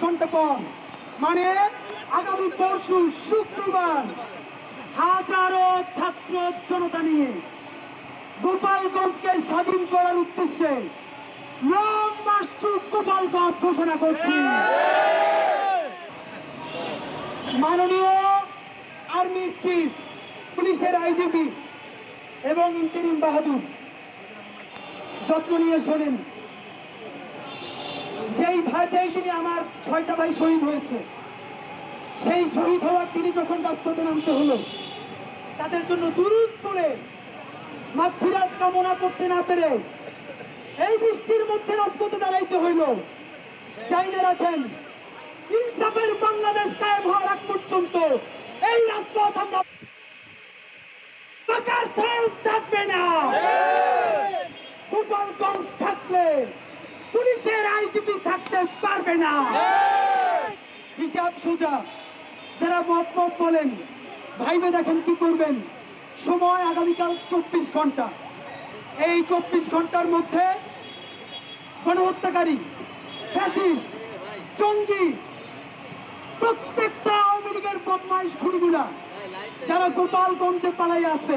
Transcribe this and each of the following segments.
ঘন্টা পর মানে আগামী পরশু শুক্রবার হাজারো ছাত্র জনতা নিয়ে গোপালগঞ্জকে স্বাধীন করার উদ্দেশ্যে লং মার্চ টু গোপালগঞ্জ ঘোষণা করছি। মাননীয় আর্মির চিফ, পুলিশের আইজিপি এবং ইন্টারিম বাহাদুর, যত্ন নিয়ে শোনেন। যেই দিনে আমার 6টা ভাই শহীদ হয়েছে, সেই শহীদ হওয়ার তিনি যখন রাজপথে নামতে হলো, তাদের জন্য দুরূদ পড়ে মাগফিরাত কামনা করতে না পেরে এই বৃষ্টির মধ্যে রাজপথে দাঁড়াইতে হইল। চাইলে রাখেন, ইনসাফের বাংলাদেশ কায়েম হওয়ার আগ পর্যন্ত এই রাজপথ আমরা থাকবে না। গোপালগঞ্জ থাকলে পুলিশের আইজিপি থাকতে পারবে না। হিসাব সোজা। যারা মত বলেন, ভাইবে দেখেন কি করবেন। সময় আগামীকাল 24 ঘন্টা। এই 24 ঘন্টার মধ্যে গণহত্যাকারী, ফ্যাসিস্ট, জঙ্গি, প্রত্যেকটা আওয়ামী লীগের বদমাইশ খুনিগুলা যারা গোপালগঞ্জে পালাই আছে,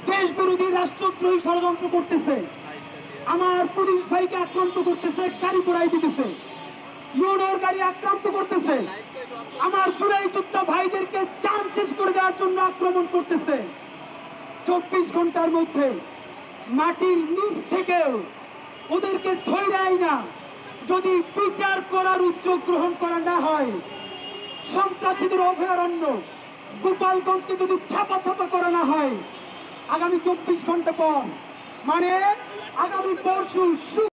দেশ বিরোধী রাষ্ট্রদ্রোহী ষড়যন্ত্র করতেছে, আমার পুলিশ ভাইকে আক্রান্ত করতেছে, গাড়ি পোড়াই দিতেছে, ইউনোর গাড়ি আক্রান্ত করতেছে, আমার জুলাই যোদ্ধা ভাইদেরকে জান শেষ করে দেওয়ার জন্য আক্রমণ করতেছে। 24 ঘন্টার মধ্যে মাটির নিচ থেকেও ওদেরকে ধৈর্য না যদি বিচার করার উদ্যোগ গ্রহণ করা না হয়, সন্ত্রাসীদের অভয়ারণ্য গোপালগঞ্জকে যদি ছাপা করা না হয়, আগামী 24 ঘন্টা পর মানে আগামী পরশু